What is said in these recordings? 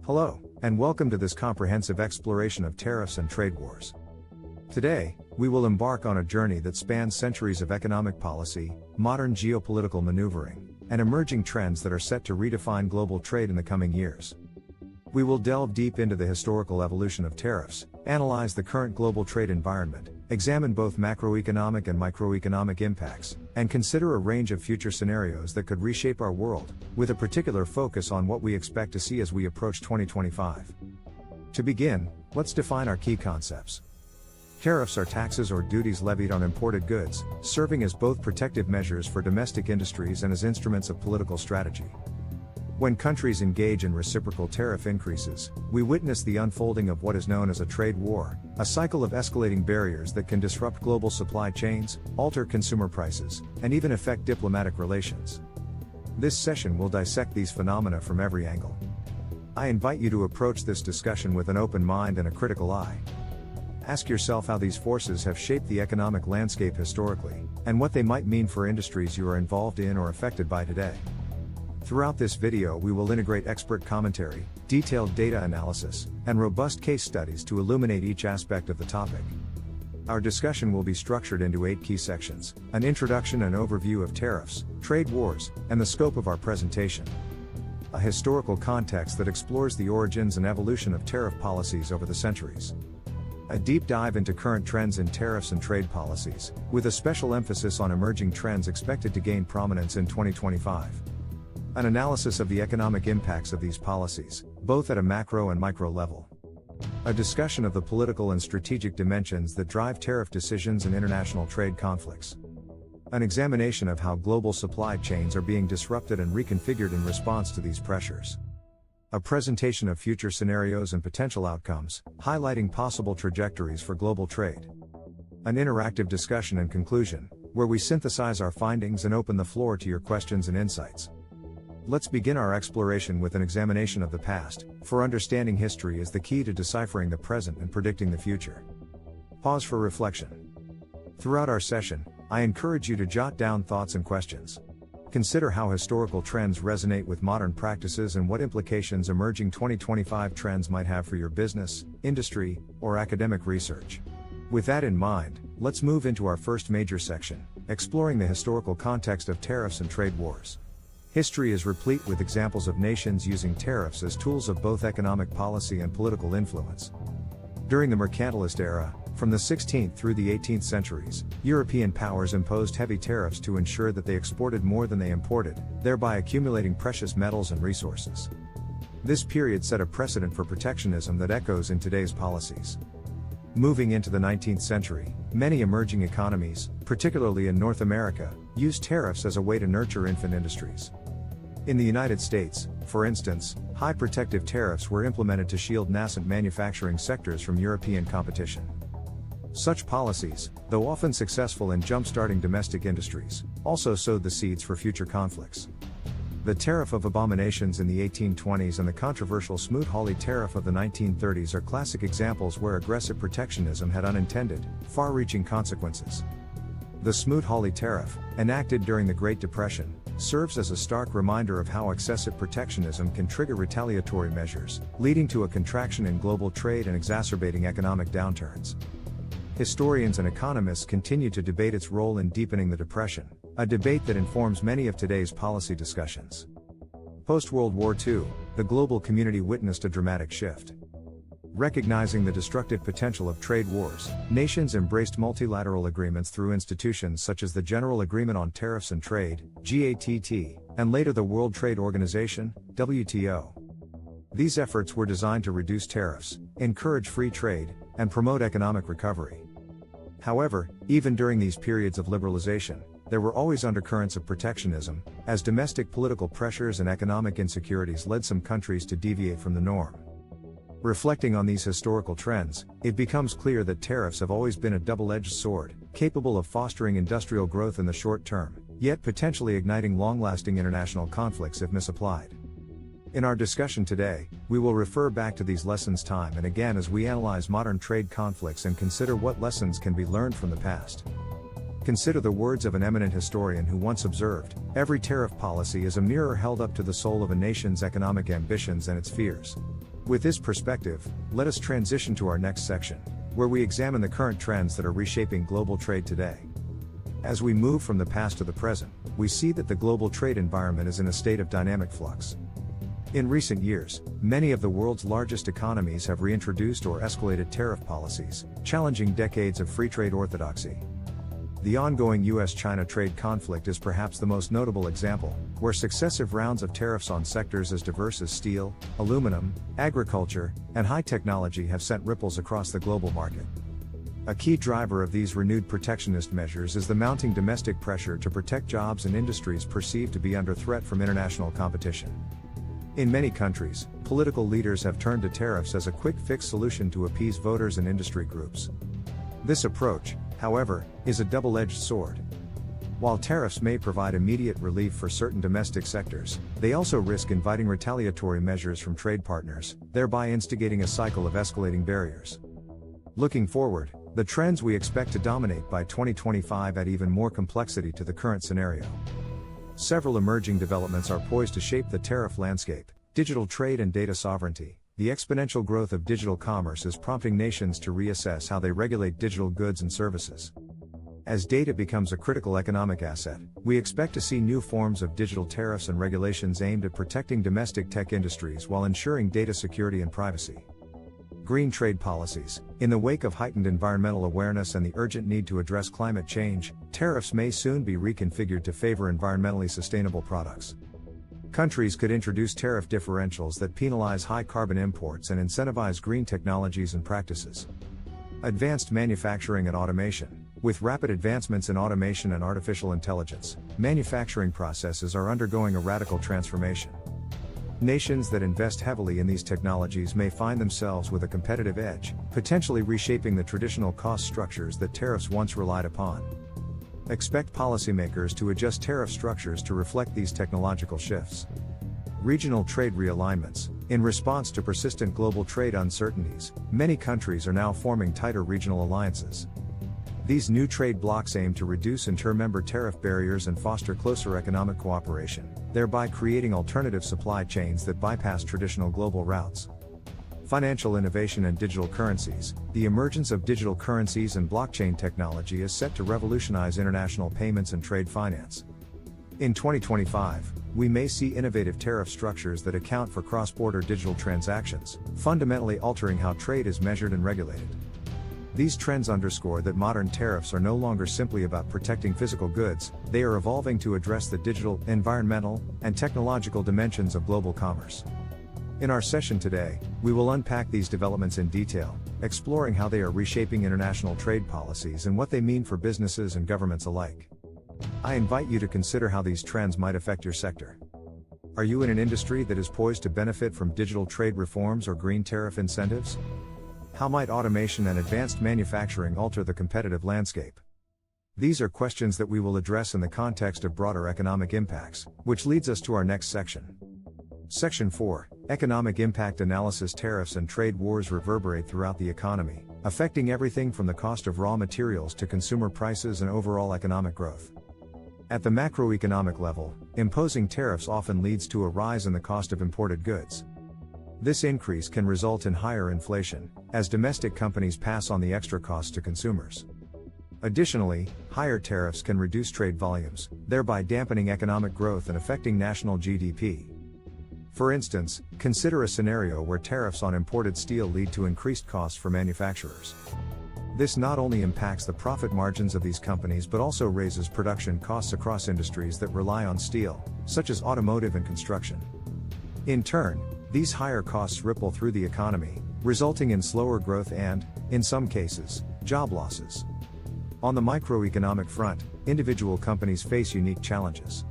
Hello, and welcome to this comprehensive exploration of tariffs and trade wars. Today, we will embark on a journey that spans centuries of economic policy, modern geopolitical maneuvering, and emerging trends that are set to redefine global trade in the coming years. We will delve deep into the historical evolution of tariffs, analyze the current global trade environment, examine both macroeconomic and microeconomic impacts, and consider a range of future scenarios that could reshape our world, with a particular focus on what we expect to see as we approach 2025. To begin, let's define our key concepts. Tariffs are taxes or duties levied on imported goods, serving as both protective measures for domestic industries and as instruments of political strategy. When countries engage in reciprocal tariff increases, we witness the unfolding of what is known as a trade war, a cycle of escalating barriers that can disrupt global supply chains, alter consumer prices, and even affect diplomatic relations. This session will dissect these phenomena from every angle. I invite you to approach this discussion with an open mind and a critical eye. Ask yourself how these forces have shaped the economic landscape historically, and what they might mean for industries you are involved in or affected by today. Throughout this video, we will integrate expert commentary, detailed data analysis, and robust case studies to illuminate each aspect of the topic. Our discussion will be structured into 8 key sections: an introduction and overview of tariffs, trade wars, and the scope of our presentation. A historical context that explores the origins and evolution of tariff policies over the centuries. A deep dive into current trends in tariffs and trade policies, with a special emphasis on emerging trends expected to gain prominence in 2025. An analysis of the economic impacts of these policies, both at a macro and micro level. A discussion of the political and strategic dimensions that drive tariff decisions and international trade conflicts. An examination of how global supply chains are being disrupted and reconfigured in response to these pressures. A presentation of future scenarios and potential outcomes, highlighting possible trajectories for global trade. An interactive discussion and conclusion, where we synthesize our findings and open the floor to your questions and insights. Let's begin our exploration with an examination of the past, for understanding history is the key to deciphering the present and predicting the future. Pause for reflection. Throughout our session, I encourage you to jot down thoughts and questions. Consider how historical trends resonate with modern practices and what implications emerging 2025 trends might have for your business, industry, or academic research. With that in mind, let's move into our first major section, exploring the historical context of tariffs and trade wars. History is replete with examples of nations using tariffs as tools of both economic policy and political influence. During the mercantilist era, from the 16th through the 18th centuries, European powers imposed heavy tariffs to ensure that they exported more than they imported, thereby accumulating precious metals and resources. This period set a precedent for protectionism that echoes in today's policies. Moving into the 19th century, many emerging economies, particularly in North America, used tariffs as a way to nurture infant industries. In the United States, for instance, high protective tariffs were implemented to shield nascent manufacturing sectors from European competition. Such policies, though often successful in jump-starting domestic industries, also sowed the seeds for future conflicts. The Tariff of Abominations in the 1820s and the controversial Smoot-Hawley Tariff of the 1930s are classic examples where aggressive protectionism had unintended, far-reaching consequences. The Smoot-Hawley Tariff, enacted during the Great Depression, serves as a stark reminder of how excessive protectionism can trigger retaliatory measures, leading to a contraction in global trade and exacerbating economic downturns. Historians and economists continue to debate its role in deepening the Depression, a debate that informs many of today's policy discussions. Post-World War II, the global community witnessed a dramatic shift. Recognizing the destructive potential of trade wars, nations embraced multilateral agreements through institutions such as the General Agreement on Tariffs and Trade, GATT, and later the World Trade Organization, WTO. These efforts were designed to reduce tariffs, encourage free trade, and promote economic recovery. However, even during these periods of liberalization, there were always undercurrents of protectionism, as domestic political pressures and economic insecurities led some countries to deviate from the norm. Reflecting on these historical trends, it becomes clear that tariffs have always been a double-edged sword, capable of fostering industrial growth in the short term, yet potentially igniting long-lasting international conflicts if misapplied. In our discussion today, we will refer back to these lessons time and again as we analyze modern trade conflicts and consider what lessons can be learned from the past. Consider the words of an eminent historian who once observed, "Every tariff policy is a mirror held up to the soul of a nation's economic ambitions and its fears." With this perspective, let us transition to our next section, where we examine the current trends that are reshaping global trade today. As we move from the past to the present, we see that the global trade environment is in a state of dynamic flux. In recent years, many of the world's largest economies have reintroduced or escalated tariff policies, challenging decades of free trade orthodoxy. The ongoing US-China trade conflict is perhaps the most notable example, where successive rounds of tariffs on sectors as diverse as steel, aluminum, agriculture, and high technology have sent ripples across the global market. A key driver of these renewed protectionist measures is the mounting domestic pressure to protect jobs and industries perceived to be under threat from international competition. In many countries, political leaders have turned to tariffs as a quick-fix solution to appease voters and industry groups. This approach, however, is a double-edged sword. While tariffs may provide immediate relief for certain domestic sectors, they also risk inviting retaliatory measures from trade partners, thereby instigating a cycle of escalating barriers. Looking forward, the trends we expect to dominate by 2025 add even more complexity to the current scenario. Several emerging developments are poised to shape the tariff landscape: digital trade and data sovereignty. The exponential growth of digital commerce is prompting nations to reassess how they regulate digital goods and services. As data becomes a critical economic asset, we expect to see new forms of digital tariffs and regulations aimed at protecting domestic tech industries while ensuring data security and privacy. Green trade policies. In the wake of heightened environmental awareness and the urgent need to address climate change, tariffs may soon be reconfigured to favor environmentally sustainable products. Countries could introduce tariff differentials that penalize high-carbon imports and incentivize green technologies and practices. Advanced manufacturing and automation. With rapid advancements in automation and artificial intelligence, manufacturing processes are undergoing a radical transformation. Nations that invest heavily in these technologies may find themselves with a competitive edge, potentially reshaping the traditional cost structures that tariffs once relied upon. Expect policymakers to adjust tariff structures to reflect these technological shifts. Regional trade realignments. In response to persistent global trade uncertainties, many countries are now forming tighter regional alliances. These new trade blocs aim to reduce inter-member tariff barriers and foster closer economic cooperation, thereby creating alternative supply chains that bypass traditional global routes. Financial innovation and digital currencies. The emergence of digital currencies and blockchain technology is set to revolutionize international payments and trade finance. In 2025, we may see innovative tariff structures that account for cross-border digital transactions, fundamentally altering how trade is measured and regulated. These trends underscore that modern tariffs are no longer simply about protecting physical goods, they are evolving to address the digital, environmental, and technological dimensions of global commerce. In our session today, we will unpack these developments in detail, exploring how they are reshaping international trade policies and what they mean for businesses and governments alike. I invite you to consider how these trends might affect your sector. Are you in an industry that is poised to benefit from digital trade reforms or green tariff incentives? How might automation and advanced manufacturing alter the competitive landscape? These are questions that we will address in the context of broader economic impacts, which leads us to our next section. Section 4, Economic Impact Analysis. Tariffs and trade wars reverberate throughout the economy, affecting everything from the cost of raw materials to consumer prices and overall economic growth. At the macroeconomic level, imposing tariffs often leads to a rise in the cost of imported goods. This increase can result in higher inflation, as domestic companies pass on the extra costs to consumers. Additionally, higher tariffs can reduce trade volumes, thereby dampening economic growth and affecting national GDP. For instance, consider a scenario where tariffs on imported steel lead to increased costs for manufacturers. This not only impacts the profit margins of these companies but also raises production costs across industries that rely on steel, such as automotive and construction. In turn, these higher costs ripple through the economy, resulting in slower growth and, in some cases, job losses. On the microeconomic front, individual companies face unique challenges.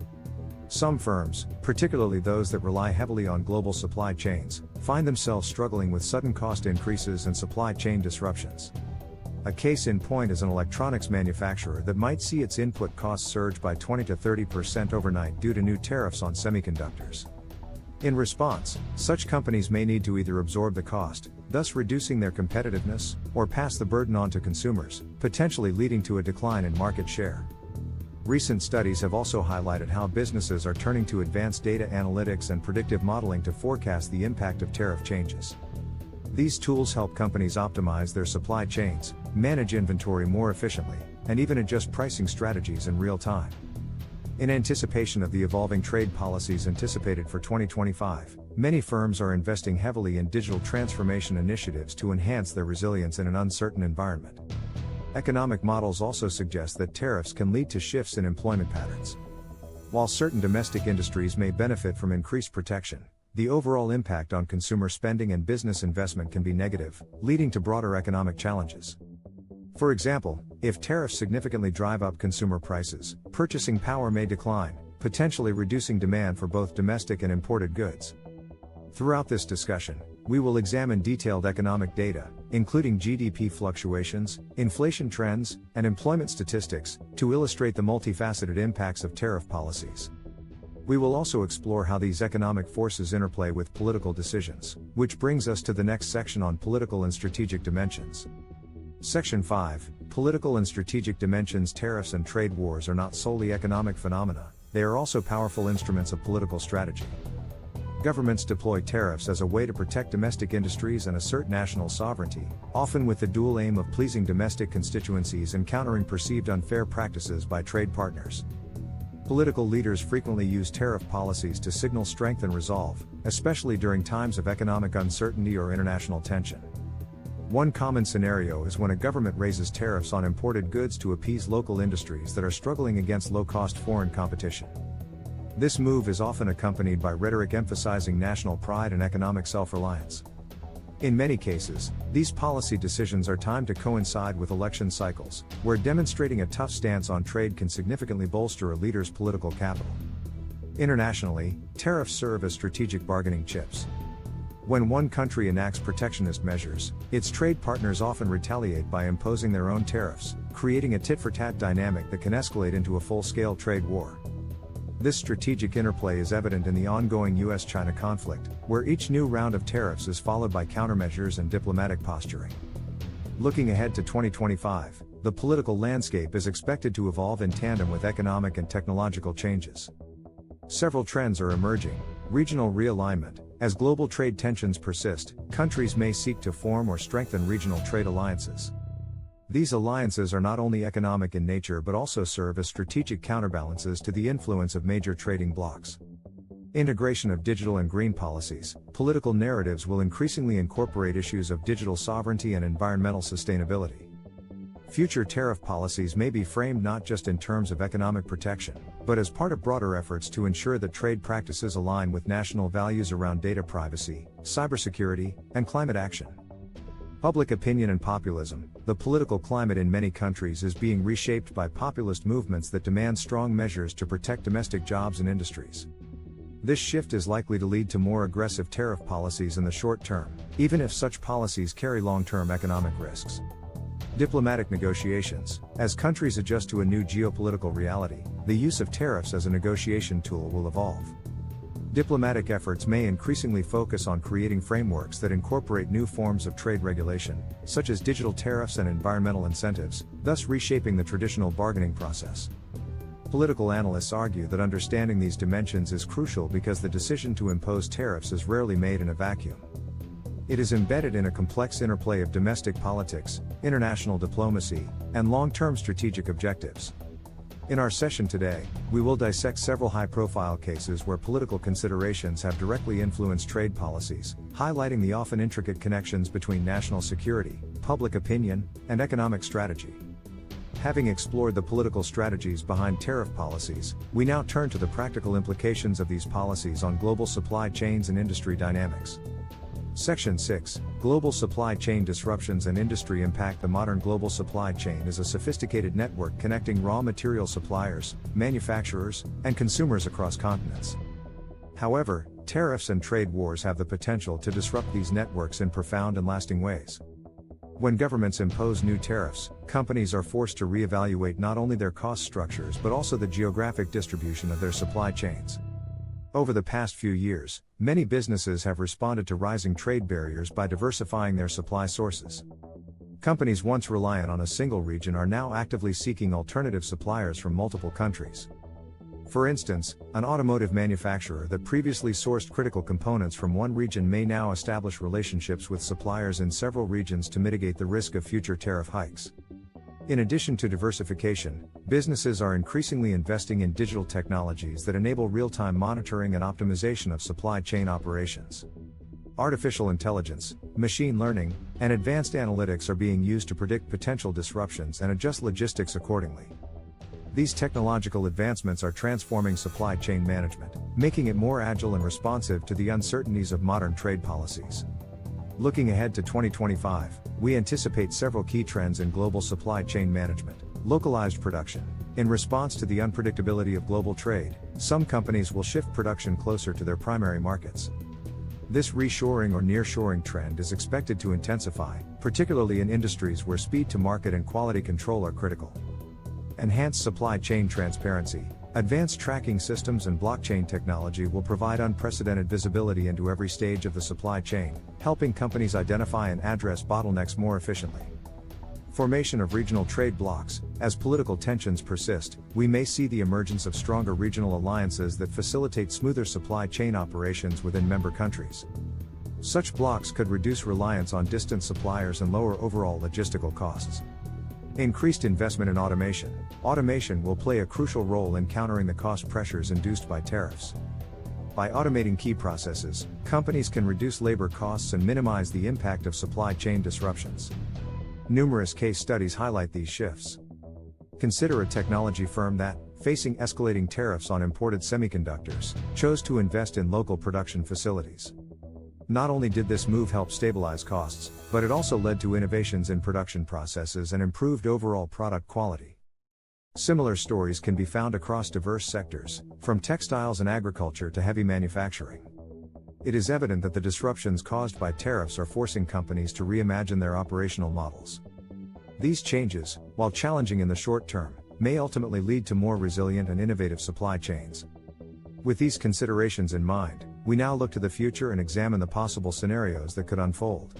Some firms, particularly those that rely heavily on global supply chains, find themselves struggling with sudden cost increases and supply chain disruptions. A case in point is an electronics manufacturer that might see its input costs surge by 20 to 30% overnight due to new tariffs on semiconductors. In response, such companies may need to either absorb the cost, thus reducing their competitiveness, or pass the burden on to consumers, potentially leading to a decline in market share. Recent studies have also highlighted how businesses are turning to advanced data analytics and predictive modeling to forecast the impact of tariff changes. These tools help companies optimize their supply chains, manage inventory more efficiently, and even adjust pricing strategies in real time. In anticipation of the evolving trade policies anticipated for 2025, many firms are investing heavily in digital transformation initiatives to enhance their resilience in an uncertain environment. Economic models also suggest that tariffs can lead to shifts in employment patterns. While certain domestic industries may benefit from increased protection, the overall impact on consumer spending and business investment can be negative, leading to broader economic challenges. For example, if tariffs significantly drive up consumer prices, purchasing power may decline, potentially reducing demand for both domestic and imported goods. Throughout this discussion, we will examine detailed economic data, including GDP fluctuations, inflation trends, and employment statistics, to illustrate the multifaceted impacts of tariff policies. We will also explore how these economic forces interplay with political decisions, which brings us to the next section on political and strategic dimensions. Section 5, Political and Strategic Dimensions. Tariffs and trade wars are not solely economic phenomena, they are also powerful instruments of political strategy. Governments deploy tariffs as a way to protect domestic industries and assert national sovereignty, often with the dual aim of pleasing domestic constituencies and countering perceived unfair practices by trade partners. Political leaders frequently use tariff policies to signal strength and resolve, especially during times of economic uncertainty or international tension. One common scenario is when a government raises tariffs on imported goods to appease local industries that are struggling against low-cost foreign competition. This move is often accompanied by rhetoric emphasizing national pride and economic self-reliance. In many cases, these policy decisions are timed to coincide with election cycles, where demonstrating a tough stance on trade can significantly bolster a leader's political capital. Internationally, tariffs serve as strategic bargaining chips. When one country enacts protectionist measures, its trade partners often retaliate by imposing their own tariffs, creating a tit-for-tat dynamic that can escalate into a full-scale trade war. This strategic interplay is evident in the ongoing US-China conflict, where each new round of tariffs is followed by countermeasures and diplomatic posturing. Looking ahead to 2025, the political landscape is expected to evolve in tandem with economic and technological changes. Several trends are emerging. Regional realignment. As global trade tensions persist, countries may seek to form or strengthen regional trade alliances. These alliances are not only economic in nature but also serve as strategic counterbalances to the influence of major trading blocs. Integration of digital and green policies. Political narratives will increasingly incorporate issues of digital sovereignty and environmental sustainability. Future tariff policies may be framed not just in terms of economic protection, but as part of broader efforts to ensure that trade practices align with national values around data privacy, cybersecurity, and climate action. Public opinion and populism. The political climate in many countries is being reshaped by populist movements that demand strong measures to protect domestic jobs and industries. This shift is likely to lead to more aggressive tariff policies in the short term, even if such policies carry long-term economic risks. Diplomatic negotiations. As countries adjust to a new geopolitical reality, the use of tariffs as a negotiation tool will evolve. Diplomatic efforts may increasingly focus on creating frameworks that incorporate new forms of trade regulation, such as digital tariffs and environmental incentives, thus reshaping the traditional bargaining process. Political analysts argue that understanding these dimensions is crucial because the decision to impose tariffs is rarely made in a vacuum. It is embedded in a complex interplay of domestic politics, international diplomacy, and long-term strategic objectives. In our session today, we will dissect several high-profile cases where political considerations have directly influenced trade policies, highlighting the often intricate connections between national security, public opinion, and economic strategy. Having explored the political strategies behind tariff policies, we now turn to the practical implications of these policies on global supply chains and industry dynamics. Section 6, Global Supply Chain Disruptions and Industry Impact. The modern global supply chain is a sophisticated network connecting raw material suppliers, manufacturers, and consumers across continents. However, tariffs and trade wars have the potential to disrupt these networks in profound and lasting ways. When governments impose new tariffs, companies are forced to reevaluate not only their cost structures but also the geographic distribution of their supply chains. Over the past few years, many businesses have responded to rising trade barriers by diversifying their supply sources. Companies once reliant on a single region are now actively seeking alternative suppliers from multiple countries. For instance, an automotive manufacturer that previously sourced critical components from one region may now establish relationships with suppliers in several regions to mitigate the risk of future tariff hikes. In addition to diversification, businesses are increasingly investing in digital technologies that enable real-time monitoring and optimization of supply chain operations. Artificial intelligence, machine learning, and advanced analytics are being used to predict potential disruptions and adjust logistics accordingly. These technological advancements are transforming supply chain management, making it more agile and responsive to the uncertainties of modern trade policies. Looking ahead to 2025, we anticipate several key trends in global supply chain management. Localized production. In response to the unpredictability of global trade, some companies will shift production closer to their primary markets. This reshoring or nearshoring trend is expected to intensify, particularly in industries where speed to market and quality control are critical. Enhanced supply chain transparency. Advanced tracking systems and blockchain technology will provide unprecedented visibility into every stage of the supply chain, helping companies identify and address bottlenecks more efficiently. Formation of regional trade blocs. As political tensions persist, we may see the emergence of stronger regional alliances that facilitate smoother supply chain operations within member countries. Such blocs could reduce reliance on distant suppliers and lower overall logistical costs. Increased investment in automation. Automation will play a crucial role in countering the cost pressures induced by tariffs. By automating key processes, companies can reduce labor costs and minimize the impact of supply chain disruptions. Numerous case studies highlight these shifts. Consider a technology firm that, facing escalating tariffs on imported semiconductors, chose to invest in local production facilities. Not only did this move help stabilize costs, but it also led to innovations in production processes and improved overall product quality. Similar stories can be found across diverse sectors, from textiles and agriculture to heavy manufacturing. It is evident that the disruptions caused by tariffs are forcing companies to reimagine their operational models. These changes, while challenging in the short term, may ultimately lead to more resilient and innovative supply chains. With these considerations in mind, we now look to the future and examine the possible scenarios that could unfold.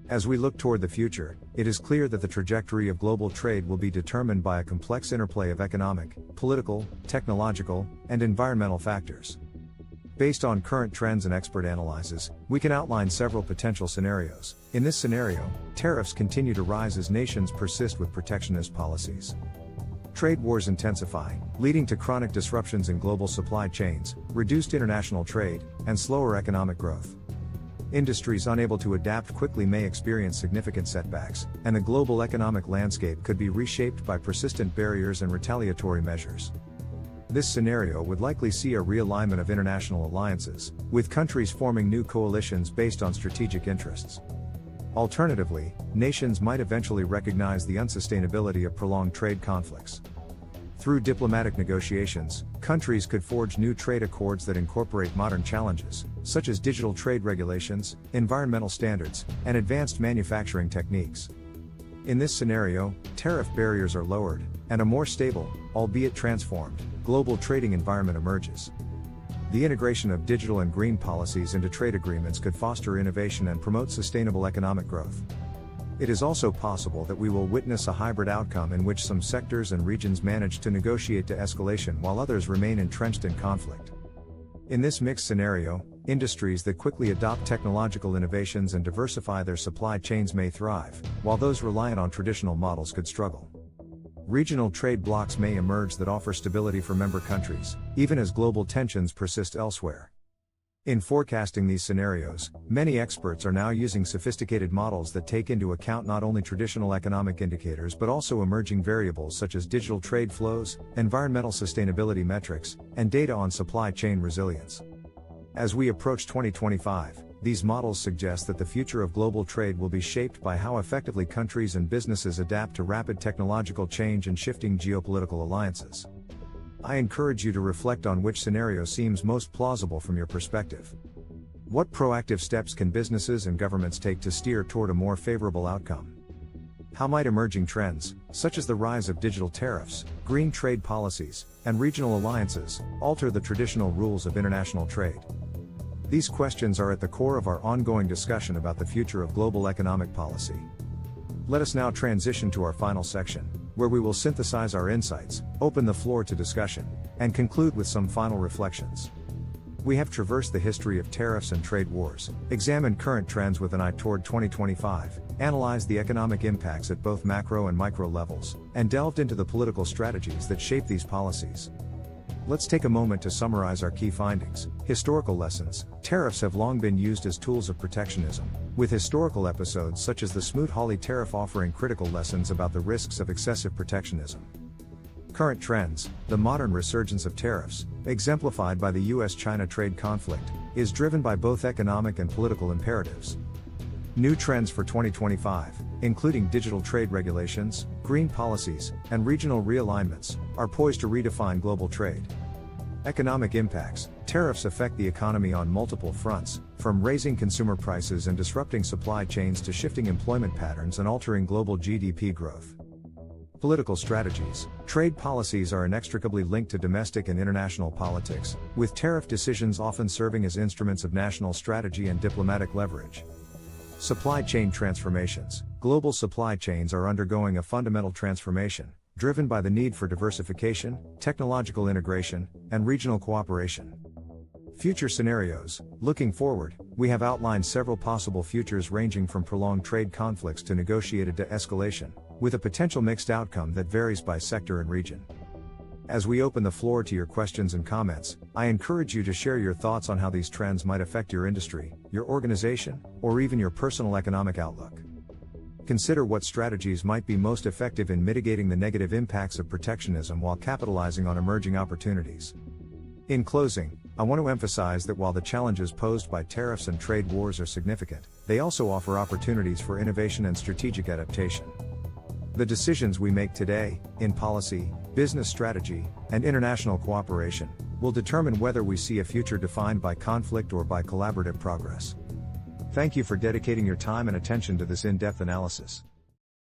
As we look toward the future, it is clear that the trajectory of global trade will be determined by a complex interplay of economic, political, technological, and environmental factors. Based on current trends and expert analyses, we can outline several potential scenarios. In this scenario, tariffs continue to rise as nations persist with protectionist policies. Trade wars intensify, leading to chronic disruptions in global supply chains, reduced international trade, and slower economic growth. Industries unable to adapt quickly may experience significant setbacks, and the global economic landscape could be reshaped by persistent barriers and retaliatory measures. This scenario would likely see a realignment of international alliances, with countries forming new coalitions based on strategic interests. Alternatively, nations might eventually recognize the unsustainability of prolonged trade conflicts. Through diplomatic negotiations, countries could forge new trade accords that incorporate modern challenges, such as digital trade regulations, environmental standards, and advanced manufacturing techniques. In this scenario, tariff barriers are lowered, and a more stable, albeit transformed, global trading environment emerges. The integration of digital and green policies into trade agreements could foster innovation and promote sustainable economic growth. It is also possible that we will witness a hybrid outcome in which some sectors and regions manage to negotiate to escalation while others remain entrenched in conflict. In this mixed scenario, industries that quickly adopt technological innovations and diversify their supply chains may thrive, while those reliant on traditional models could struggle. Regional trade blocs may emerge that offer stability for member countries, even as global tensions persist elsewhere. In forecasting these scenarios, many experts are now using sophisticated models that take into account not only traditional economic indicators but also emerging variables such as digital trade flows, environmental sustainability metrics, and data on supply chain resilience. As we approach 2025, these models suggest that the future of global trade will be shaped by how effectively countries and businesses adapt to rapid technological change and shifting geopolitical alliances. I encourage you to reflect on which scenario seems most plausible from your perspective. What proactive steps can businesses and governments take to steer toward a more favorable outcome? How might emerging trends, such as the rise of digital tariffs, green trade policies, and regional alliances, alter the traditional rules of international trade? These questions are at the core of our ongoing discussion about the future of global economic policy. Let us now transition to our final section, where we will synthesize our insights, open the floor to discussion, and conclude with some final reflections. We have traversed the history of tariffs and trade wars, examined current trends with an eye toward 2025, analyzed the economic impacts at both macro and micro levels, and delved into the political strategies that shape these policies. Let's take a moment to summarize our key findings. Historical lessons. Tariffs have long been used as tools of protectionism, with historical episodes such as the Smoot-Hawley tariff offering critical lessons about the risks of excessive protectionism. Current trends. The modern resurgence of tariffs, exemplified by the US-China trade conflict, is driven by both economic and political imperatives. New trends for 2025, including digital trade regulations, green policies, and regional realignments, are poised to redefine global trade. Economic impacts. Tariffs affect the economy on multiple fronts, from raising consumer prices and disrupting supply chains to shifting employment patterns and altering global GDP growth. Political strategies. Trade policies are inextricably linked to domestic and international politics, with tariff decisions often serving as instruments of national strategy and diplomatic leverage. Supply chain transformations. Global supply chains are undergoing a fundamental transformation, driven by the need for diversification, technological integration, and regional cooperation. Future scenarios. Looking forward, we have outlined several possible futures ranging from prolonged trade conflicts to negotiated de-escalation, with a potential mixed outcome that varies by sector and region. As we open the floor to your questions and comments, I encourage you to share your thoughts on how these trends might affect your industry, your organization, or even your personal economic outlook. Consider what strategies might be most effective in mitigating the negative impacts of protectionism while capitalizing on emerging opportunities. In closing, I want to emphasize that while the challenges posed by tariffs and trade wars are significant, they also offer opportunities for innovation and strategic adaptation. The decisions we make today, in policy, business strategy, and international cooperation, will determine whether we see a future defined by conflict or by collaborative progress. Thank you for dedicating your time and attention to this in-depth analysis.